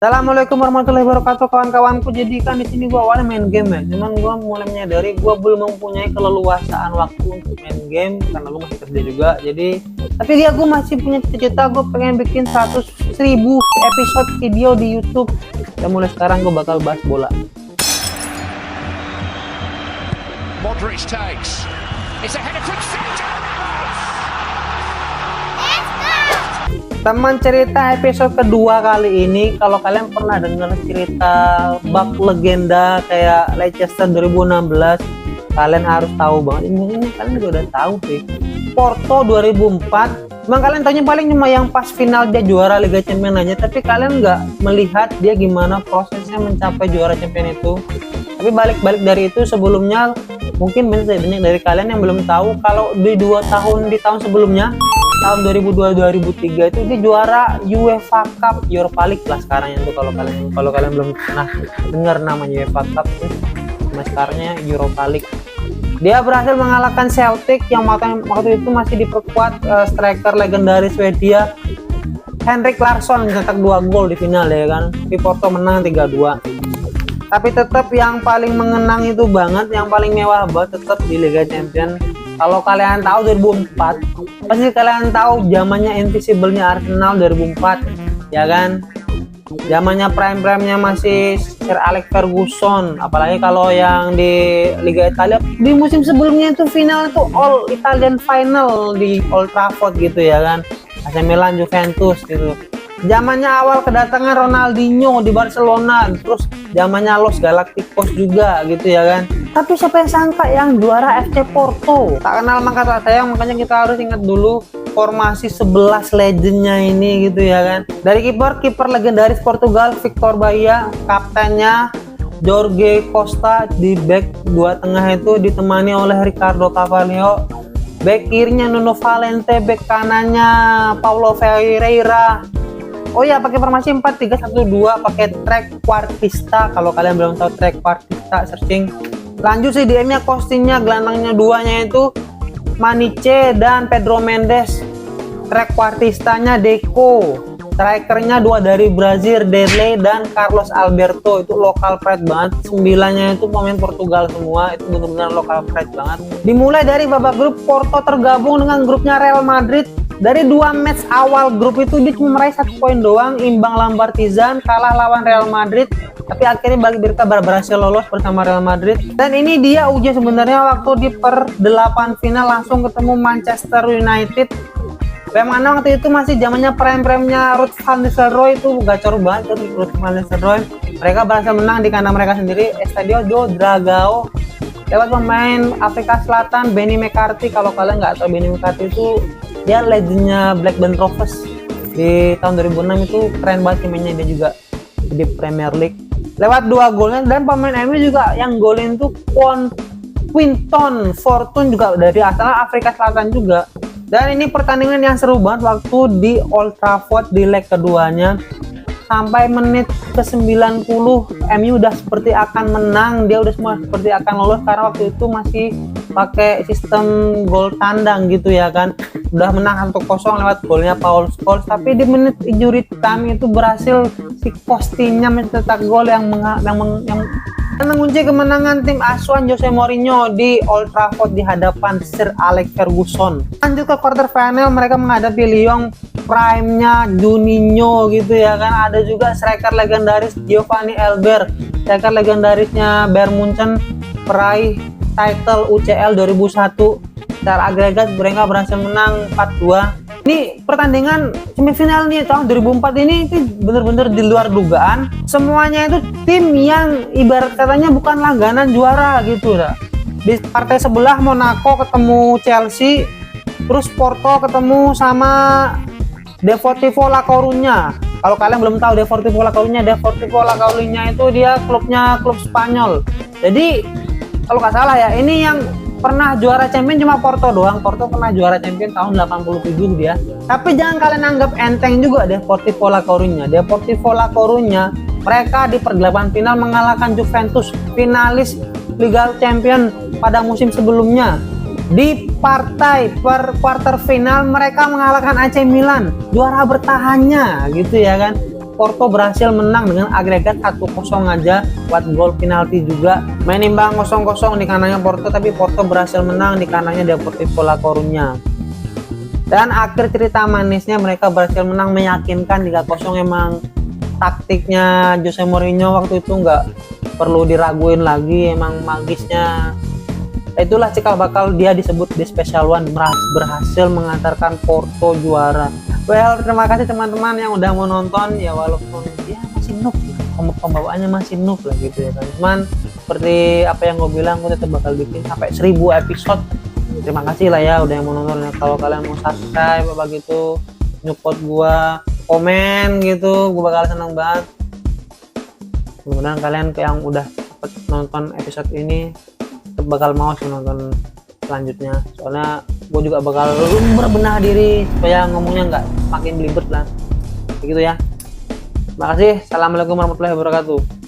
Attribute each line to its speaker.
Speaker 1: Assalamualaikum warahmatullahi wabarakatuh kawan-kawanku. Jadi kan di sini gua awalnya main game ya, cuman gua mulai menyadari gua belum mempunyai keleluasaan waktu untuk main game karena gua masih kerja juga. Jadi tapi dia gua masih punya cita-cita gua pengen bikin 100.000 episode video di YouTube. Dan mulai sekarang gua bakal bahas bola.
Speaker 2: Modric takes. It's a header from center.
Speaker 1: Teman cerita episode kedua kali ini, kalau kalian pernah dengar cerita bak legenda kayak Leicester 2016, kalian harus tahu banget. Ini kalian juga udah tahu sih. Porto 2004, emang kalian tanya paling cuma yang pas final dia juara Liga Champions aja, tapi kalian nggak melihat dia gimana prosesnya mencapai juara Champions itu. Tapi balik-balik dari itu, sebelumnya mungkin banyak dari kalian yang belum tahu kalau di tahun sebelumnya, tahun 2002-2003 itu dia juara UEFA Cup, Europa League lah sekarang itu. Kalau kalian belum pernah dengar namanya UEFA Cup, nah sekarangnya Europa League. Dia berhasil mengalahkan Celtic yang waktu itu masih diperkuat striker legendaris Swedia Henrik Larsson, mencetak 2 gol di final ya kan. Di Porto menang 3-2. Tapi tetap yang paling mengenang itu banget, yang paling mewah banget tetap di Liga Champions. Kalau kalian tahu 2004, pasti kalian tahu zamannya invisible-nya Arsenal 2004, ya kan? Zamannya prime-nya masih Sir Alex Ferguson. Apalagi kalau yang di Liga Italia di musim sebelumnya itu final itu All Italian Final di Old Trafford gitu ya kan? AC Milan, Juventus gitu. Zamannya awal kedatangan Ronaldinho di Barcelona, terus zamannya Los Galacticos juga gitu ya kan. Tapi siapa yang sangka yang juara FC Porto? Tak kenal maka tak sayang, makanya kita harus ingat dulu formasi 11 legendnya ini gitu ya kan. Dari kiper legendaris Portugal Victor Bahia, kaptennya Jorge Costa, di back dua tengah itu ditemani oleh Ricardo Carvalho, back kirinya Nuno Valente, back kanannya Paulo Ferreira. Oh ya, pakai formasi 4-3-1-2, pakai trequartista. Kalau kalian belum tahu trequartista, searching. Lanjut sih DM-nya, costingnya, gelandangnya duanya itu Maniche dan Pedro Mendes. Trequartistanya Deco. Strikernya 2 dari Brazil, Derlei dan Carlos Alberto. Itu lokal pride banget. 9-nya itu pemain Portugal semua. Itu benar-benar lokal pride banget. Dimulai dari babak grup, Porto tergabung dengan grupnya Real Madrid. Dari 2 match awal grup itu dia cuma meraih 1 poin doang, imbang lawan Partizan, kalah lawan Real Madrid. Tapi akhirnya bagi Birka berhasil lolos bersama Real Madrid. Dan ini dia ujian sebenarnya waktu di per-8 final langsung ketemu Manchester United. Yang mana waktu itu masih zamannya prime-nya Ruud van Nistelrooy, itu gacor banget Ruud van Nistelrooy. Mereka berhasil menang di kandang mereka sendiri, Estadio do Dragão, lewat pemain Afrika Selatan Benny McCarthy. Kalau kalian nggak tahu Benny McCarthy itu dia legendnya Blackburn Rovers di tahun 2006, itu keren banget mainnya dia juga di Premier League. Lewat 2 golnya, dan pemain MU juga yang golin tuh Quinton Fortune juga dari asal Afrika Selatan juga. Dan ini pertandingan yang seru banget waktu di Old Trafford di leg keduanya. Sampai menit ke 90 MU udah seperti akan menang, dia udah semua seperti akan lolos karena waktu itu masih pakai sistem gol tandang gitu ya kan. Udah menang 1-0 lewat golnya Paul Scholes, tapi di menit injury time itu berhasil si Costinya mencetak gol yang mengunci kemenangan tim asuhan Jose Mourinho di Old Trafford di hadapan Sir Alex Ferguson. Lanjut ke quarter final, mereka menghadapi Lyon prime-nya Juninho gitu ya kan. Ada juga striker legendaris Giovanni Elber, striker legendarisnya Bayern Munchen, peraih title UCL 2001. Secara agregat mereka berhasil menang 4-2. Ini pertandingan semifinal nih tahun 2004 ini bener-bener di luar dugaan. Semuanya itu tim yang ibarat katanya bukan langganan juara gitu dah. Di partai sebelah Monaco ketemu Chelsea, terus Porto ketemu sama Deportivo La Coruña. Kalau kalian belum tahu Deportivo La Coruña itu dia klub Spanyol. Jadi kalau nggak salah ya, ini yang pernah juara champion cuma Porto doang. Porto pernah juara champion tahun 87 dia. Tapi jangan kalian anggap enteng juga Deportivo La Coruña. Mereka di per-8 final mengalahkan Juventus, finalis Liga Champion pada musim sebelumnya. Di partai per quarter final mereka mengalahkan AC Milan, juara bertahannya gitu ya kan. Porto berhasil menang dengan agregat 1-0 aja, buat gol penalti juga. Main imbang 0-0 di kandangnya Porto, tapi Porto berhasil menang di kandangnya Deportivo La Coruña. Dan akhir cerita manisnya mereka berhasil menang meyakinkan 3-0. Emang taktiknya Jose Mourinho waktu itu nggak perlu diraguin lagi, emang magisnya. Itulah cikal bakal dia disebut The Special One, berhasil mengantarkan Porto juara. Well, terima kasih teman-teman yang udah mau nonton ya, walaupun ya masih noob, pembawaannya masih noob lah gitu ya teman-teman. Seperti apa yang gue bilang, gue tetap bakal bikin sampai 1000 episode. Terima kasih lah ya udah yang mau nonton ya. Kalau kalian mau subscribe apa gitu, nyupport gue, komen gitu, gue bakal senang banget. Mudah-mudahan kalian yang udah cepet nonton episode ini tetap bakal mau sih nonton selanjutnya, soalnya gue juga bakal berbenah diri supaya ngomongnya nggak makin belibet lah begitu ya. Terima kasih. Assalamualaikum warahmatullahi wabarakatuh.